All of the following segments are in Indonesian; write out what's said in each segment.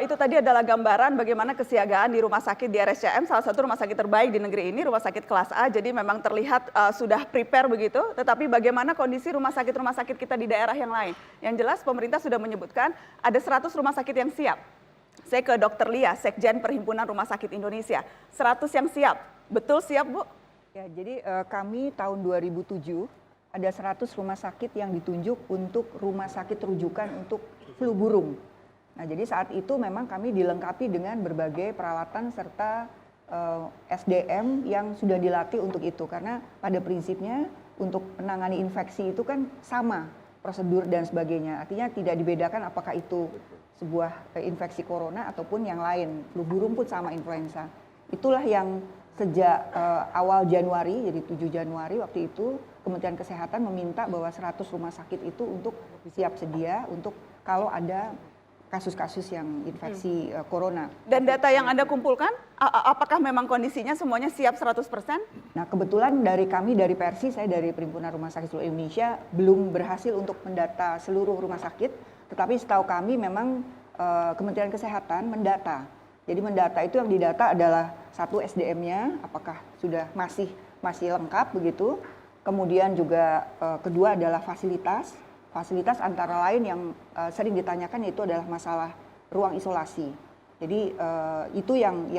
itu tadi adalah gambaran bagaimana kesiagaan di rumah sakit di RSCM, salah satu rumah sakit terbaik di negeri ini, rumah sakit kelas A. Jadi memang terlihat sudah prepare begitu. Tetapi bagaimana kondisi rumah sakit kita di daerah yang lain? Yang jelas pemerintah sudah menyebutkan ada 100 rumah sakit yang siap. Saya ke Dr. Lia, Sekjen Perhimpunan Rumah Sakit Indonesia. 100 yang siap. Betul siap, Bu? Ya, jadi kami tahun 2007 ada 100 rumah sakit yang ditunjuk untuk rumah sakit rujukan untuk flu burung. Nah, jadi saat itu memang kami dilengkapi dengan berbagai peralatan serta SDM yang sudah dilatih untuk itu. Karena pada prinsipnya untuk menangani infeksi itu kan sama prosedur dan sebagainya. Artinya tidak dibedakan apakah itu sebuah infeksi corona ataupun yang lain. Flu burung pun sama influenza. Itulah yang sejak awal Januari, jadi 7 Januari waktu itu Kementerian Kesehatan meminta bahwa 100 rumah sakit itu untuk siap sedia untuk kalau ada kasus-kasus yang infeksi corona. Dan data yang Anda kumpulkan, apakah memang kondisinya semuanya siap 100%? Nah, kebetulan dari kami, dari Persi, saya dari Perhimpunan Rumah Sakit Seluruh Indonesia, belum berhasil untuk mendata seluruh rumah sakit, tetapi setahu kami memang Kementerian Kesehatan mendata. Jadi mendata itu yang didata adalah satu SDM-nya, apakah sudah masih lengkap begitu. Kemudian juga kedua adalah fasilitas antara lain yang sering ditanyakan yaitu adalah masalah ruang isolasi. Jadi itu yang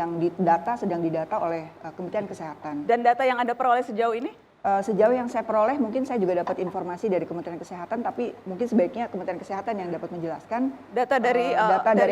sedang didata oleh Kementerian Kesehatan. Dan data yang Anda peroleh sejauh ini? Sejauh yang saya peroleh, mungkin saya juga dapat informasi dari Kementerian Kesehatan, tapi mungkin sebaiknya Kementerian Kesehatan yang dapat menjelaskan. Data dari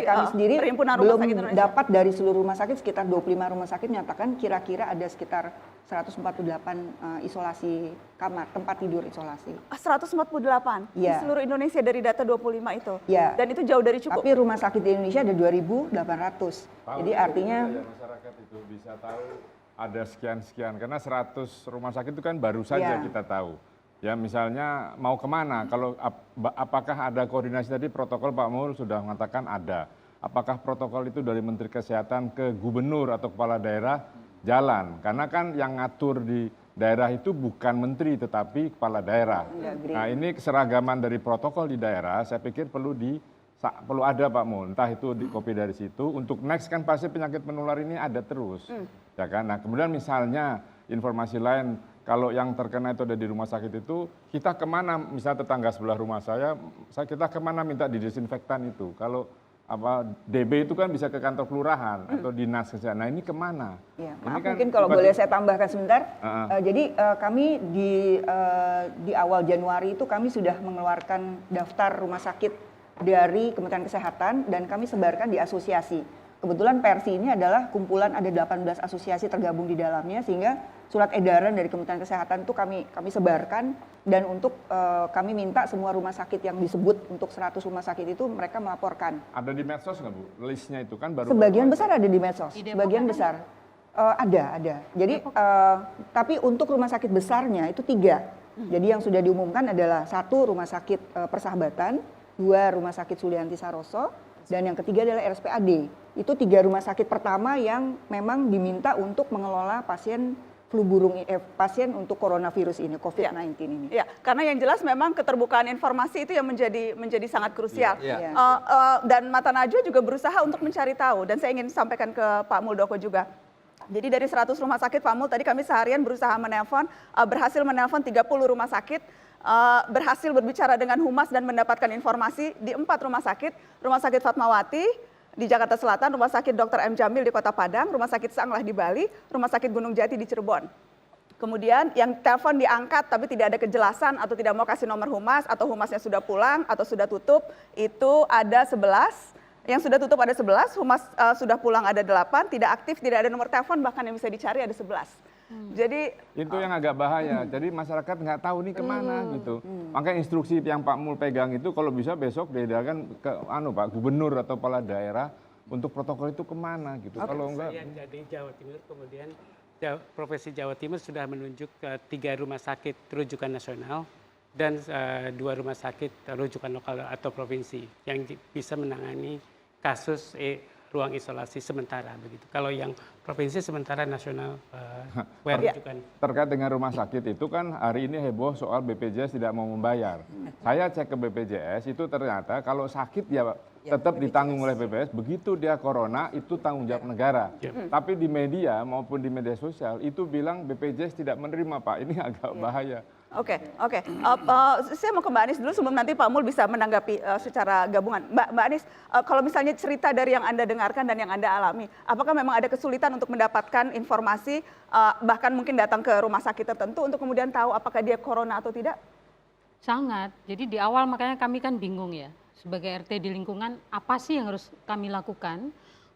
kami sendiri belum dapat dari seluruh rumah sakit, sekitar 25 rumah sakit menyatakan kira-kira ada sekitar 148 isolasi kamar, tempat tidur isolasi. 148 di seluruh Indonesia dari data 25 itu? Ya. Dan itu jauh dari cukup? Tapi rumah sakit di Indonesia ada 2.800. Jadi artinya masyarakat itu bisa tahu ada sekian-sekian, karena 100 rumah sakit itu kan baru saja kita tahu. Ya misalnya mau kemana, kalau apakah ada koordinasi tadi protokol Pak Mul sudah mengatakan ada. Apakah protokol itu dari Menteri Kesehatan ke gubernur atau kepala daerah jalan? Karena kan yang ngatur di daerah itu bukan menteri tetapi kepala daerah. Nah ini keseragaman dari protokol di daerah saya pikir perlu ada Pak Mul, entah itu di copy dari situ. Untuk next kan pasti penyakit menular ini ada terus. Ya kan? Nah kemudian misalnya informasi lain, kalau yang terkena itu ada di rumah sakit itu, kita kemana, misalnya tetangga sebelah rumah kita kemana minta didesinfektan itu. Kalau DB itu kan bisa ke kantor kelurahan atau dinas kesehatan. Nah ini kemana? Ya, maaf, kan mungkin kalau boleh saya tambahkan sebentar. Jadi kami di awal Januari itu kami sudah mengeluarkan daftar rumah sakit dari Kementerian Kesehatan dan kami sebarkan di asosiasi. Kebetulan Persi ini adalah kumpulan ada 18 asosiasi tergabung di dalamnya, sehingga surat edaran dari Kementerian Kesehatan itu kami sebarkan, dan untuk kami minta semua rumah sakit yang disebut untuk 100 rumah sakit itu mereka melaporkan. Ada di medsos nggak Bu? Listnya itu kan baru. Sebagian besar ada di medsos, sebagian besar. Ada. Jadi tapi untuk rumah sakit besarnya itu 3. Jadi yang sudah diumumkan adalah 1 rumah sakit Persahabatan, 2 rumah sakit Sulianti Saroso, dan yang ketiga adalah RSPAD. Itu 3 rumah sakit pertama yang memang diminta untuk mengelola pasien flu burung, pasien untuk coronavirus ini, COVID-19 ini. Ya, karena yang jelas memang keterbukaan informasi itu yang menjadi sangat krusial. Dan Mata Najwa juga berusaha untuk mencari tahu, dan saya ingin sampaikan ke Pak Muldoko juga. Jadi dari 100 rumah sakit, Pak Mul, tadi kami seharian berusaha menelpon, berhasil menelpon 30 rumah sakit, berhasil berbicara dengan humas dan mendapatkan informasi di 4 rumah sakit Fatmawati di Jakarta Selatan, Rumah Sakit Dr. M. Jamil di Kota Padang, Rumah Sakit Sanglah di Bali, Rumah Sakit Gunung Jati di Cirebon. Kemudian yang telepon diangkat tapi tidak ada kejelasan atau tidak mau kasih nomor humas atau humasnya sudah pulang atau sudah tutup, itu ada 11. Yang sudah tutup ada 11, humas sudah pulang ada 8, tidak aktif, tidak ada nomor telepon, bahkan yang bisa dicari ada 11. Jadi itu yang agak bahaya. Jadi masyarakat nggak tahu nih kemana gitu. Makanya instruksi yang Pak Mul pegang itu kalau bisa besok diedarkan ke Pak Gubernur atau kepala daerah untuk protokol itu kemana gitu. Kalau enggak. Saya dari Jawa Timur, kemudian Provinsi Jawa Timur sudah menunjuk 3 rumah sakit rujukan nasional dan 2 rumah sakit rujukan lokal atau provinsi yang bisa menangani kasus ruang isolasi sementara begitu. Kalau yang provinsi sementara nasional rujukan. Terkait dengan rumah sakit itu kan hari ini heboh soal BPJS tidak mau membayar. Saya cek ke BPJS itu ternyata kalau sakit ya tetap ditanggung oleh BPJS. Begitu dia corona, itu tanggung jawab negara. Tapi di media maupun di media sosial itu bilang BPJS tidak menerima, Pak. Ini agak bahaya. Oke. Saya mau ke Mbak Anies dulu sebelum nanti Pak Mul bisa menanggapi secara gabungan. Mbak Anies, kalau misalnya cerita dari yang Anda dengarkan dan yang Anda alami, apakah memang ada kesulitan untuk mendapatkan informasi, bahkan mungkin datang ke rumah sakit tertentu untuk kemudian tahu apakah dia corona atau tidak? Sangat. Jadi di awal makanya kami kan bingung ya, sebagai RT di lingkungan, apa sih yang harus kami lakukan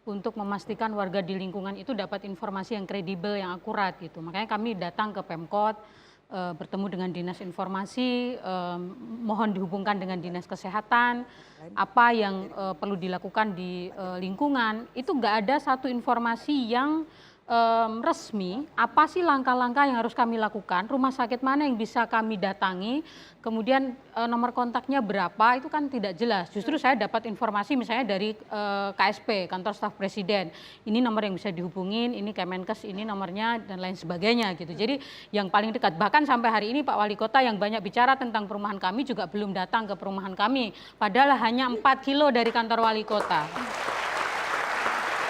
untuk memastikan warga di lingkungan itu dapat informasi yang kredibel, yang akurat gitu. Makanya kami datang ke Pemkot, bertemu dengan Dinas Informasi, mohon dihubungkan dengan Dinas Kesehatan, apa yang perlu dilakukan di lingkungan. Itu nggak ada satu informasi yang resmi, apa sih langkah-langkah yang harus kami lakukan, rumah sakit mana yang bisa kami datangi, kemudian nomor kontaknya berapa, itu kan tidak jelas. Justru saya dapat informasi misalnya dari KSP, Kantor Staf Presiden, ini nomor yang bisa dihubungin, ini Kemenkes, ini nomornya, dan lain sebagainya gitu. Jadi yang paling dekat, bahkan sampai hari ini Pak Wali Kota yang banyak bicara tentang perumahan kami juga belum datang ke perumahan kami, padahal hanya 4 kilo dari kantor Wali Kota.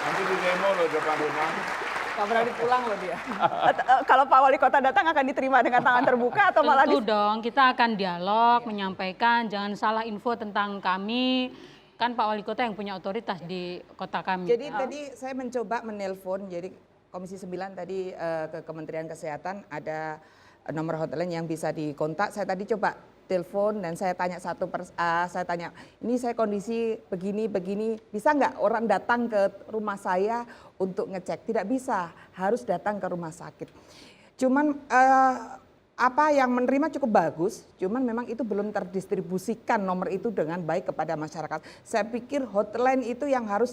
Nanti di demo loh depan rumah. Nggak berani pulang loh dia. Kalau Pak Wali Kota datang akan diterima dengan tangan terbuka atau malah Tentu dong, kita akan dialog, menyampaikan, jangan salah info tentang kami. Kan Pak Wali Kota yang punya otoritas di kota kami. Jadi tadi saya mencoba menelpon, jadi Komisi 9 tadi ke Kementerian Kesehatan ada nomor hotline yang bisa dikontak. Saya tadi coba telepon dan saya tanya saya tanya, ini saya kondisi begini, bisa nggak orang datang ke rumah saya untuk ngecek? Tidak bisa, harus datang ke rumah sakit. Cuman apa yang menerima cukup bagus, cuman memang itu belum terdistribusikan nomor itu dengan baik kepada masyarakat. Saya pikir hotline itu yang harus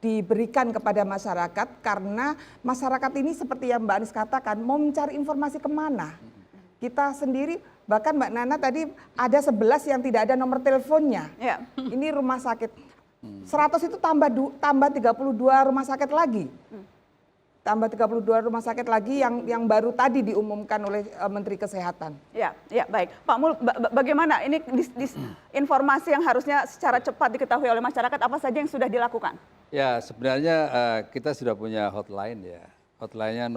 diberikan kepada masyarakat, karena masyarakat ini seperti yang Mbak Anies katakan, mau mencari informasi kemana. Kita sendiri, bahkan Mbak Nana tadi ada 11 yang tidak ada nomor teleponnya. Ya. Ini rumah sakit. 100 itu tambah 32 rumah sakit lagi. Tambah 32 rumah sakit lagi yang baru tadi diumumkan oleh Menteri Kesehatan. Ya, baik. Pak Mul, bagaimana ini informasi yang harusnya secara cepat diketahui oleh masyarakat, apa saja yang sudah dilakukan? Ya, sebenarnya kita sudah punya hotline ya. Hotline-nya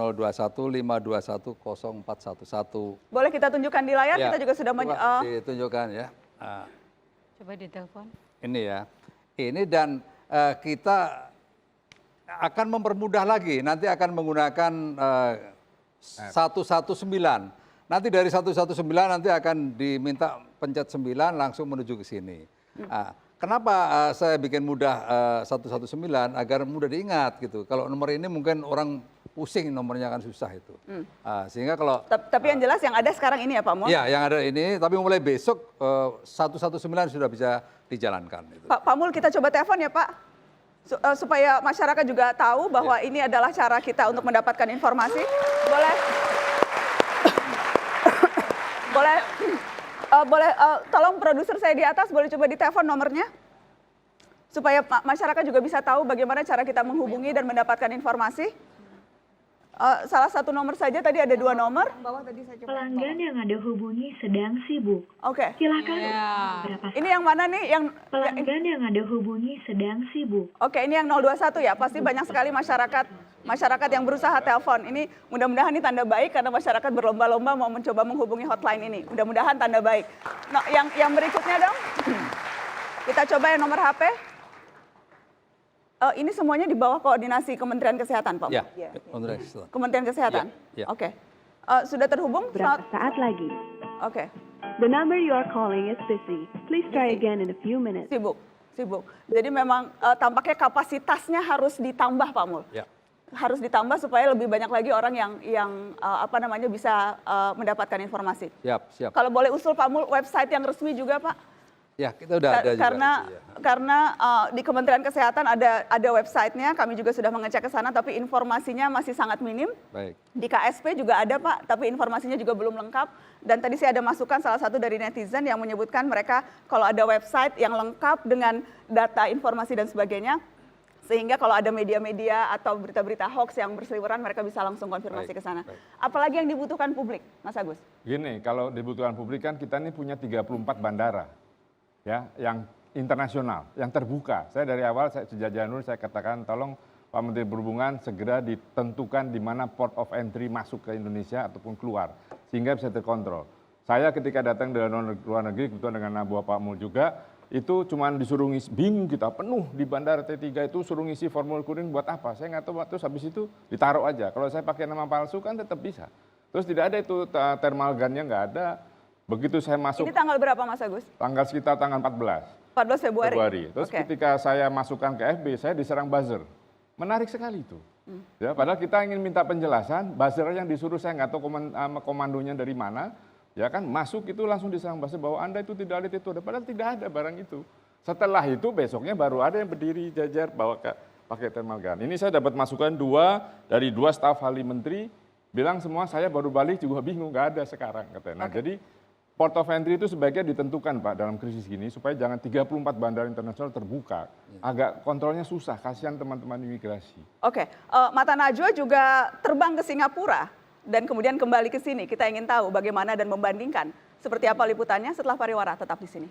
021-521-0411. Boleh kita tunjukkan di layar, Ya, kita juga sudah ditunjukkan ya. Coba ditelepon. Ini ya. Ini dan kita akan mempermudah lagi, nanti akan menggunakan 119. Nanti dari 119 nanti akan diminta pencet 9 langsung menuju ke sini. Kenapa saya bikin mudah 119 agar mudah diingat gitu. Kalau nomor ini mungkin orang pusing, nomornya akan susah itu. Sehingga kalau tapi yang jelas yang ada sekarang ini ya Pak Mul? Ya, yang ada ini, tapi mulai besok 119 sudah bisa dijalankan. Itu. Pak Mul, kita coba telepon ya Pak, supaya masyarakat juga tahu bahwa ini adalah cara kita untuk mendapatkan informasi. Boleh tolong produser saya di atas, boleh coba ditelepon nomornya? Supaya masyarakat juga bisa tahu bagaimana cara kita menghubungi dan mendapatkan informasi. Salah satu nomor saja, tadi ada 2 nomor. Pelanggan yang Anda hubungi sedang sibuk. Oke. Silakan. Ini yang mana nih? Pelanggan yang Anda hubungi sedang sibuk. Oke, ini yang 021 ya. Pasti banyak sekali masyarakat yang berusaha telepon. Ini mudah-mudahan ini tanda baik karena masyarakat berlomba-lomba mau mencoba menghubungi hotline ini. Mudah-mudahan tanda baik. Nah, yang berikutnya dong. Kita coba yang nomor HP. Ini semuanya di bawah koordinasi Kementerian Kesehatan, Pak. Ya, Kementerian Kesehatan. Ya. Oke. Sudah terhubung? Berapa saat lagi? Oke. The number you are calling is busy. Please try again in a few minutes. Sibuk. Jadi memang tampaknya kapasitasnya harus ditambah, Pak Mul. Ya. Harus ditambah supaya lebih banyak lagi orang yang bisa mendapatkan informasi. Siap. Kalau boleh usul Pak Mul, website yang resmi juga, Pak. Ya, kita udah ada juga. Karena di Kementerian Kesehatan ada websitenya, kami juga sudah mengecek ke sana, tapi informasinya masih sangat minim. Baik. Di KSP juga ada Pak, tapi informasinya juga belum lengkap. Dan tadi saya ada masukan salah satu dari netizen yang menyebutkan mereka kalau ada website yang lengkap dengan data, informasi dan sebagainya, sehingga kalau ada media-media atau berita-berita hoax yang berseliweran, mereka bisa langsung konfirmasi ke sana. Apalagi yang dibutuhkan publik, Mas Agus? Gini, kalau dibutuhkan publik kan kita ini punya 34 bandara. Ya, yang internasional yang terbuka. Saya dari awal sejak Januari saya katakan tolong Pak Menteri Perhubungan segera ditentukan di mana port of entry masuk ke Indonesia ataupun keluar sehingga bisa terkontrol. Saya ketika datang dari luar negeri kebetulan dengan Pak Mul juga itu cuma disuruh ngisi, bingung kita penuh di bandara T3 itu suruh ngisi formulir kuning buat apa? Saya nggak tahu, terus habis itu ditaruh aja. Kalau saya pakai nama palsu kan tetap bisa. Terus tidak ada itu thermal gunnya nggak ada. Begitu saya masuk. Ini tanggal berapa Mas Agus? Tanggal sekitar tanggal 14. 14 Februari. Terus ketika saya masukkan ke FB, saya diserang buzzer. Menarik sekali itu. Ya, padahal kita ingin minta penjelasan, buzzer yang disuruh saya nggak tahu komandonya dari mana. Ya kan masuk itu langsung diserang buzzer bahwa Anda itu tidak ada itu, padahal tidak ada barang itu. Setelah itu besoknya baru ada yang berdiri jajar bawa pakai thermal gun. Ini saya dapat masukan dari dua staf ahli menteri bilang semua saya baru balik juga bingung nggak ada sekarang katanya. Nah, jadi port of entry itu sebaiknya ditentukan Pak dalam krisis gini supaya jangan 34 bandara internasional terbuka. Agak kontrolnya susah, kasihan teman-teman imigrasi. Oke, Mata Najwa juga terbang ke Singapura dan kemudian kembali ke sini. Kita ingin tahu bagaimana dan membandingkan seperti apa liputannya setelah pariwara. Tetap di sini.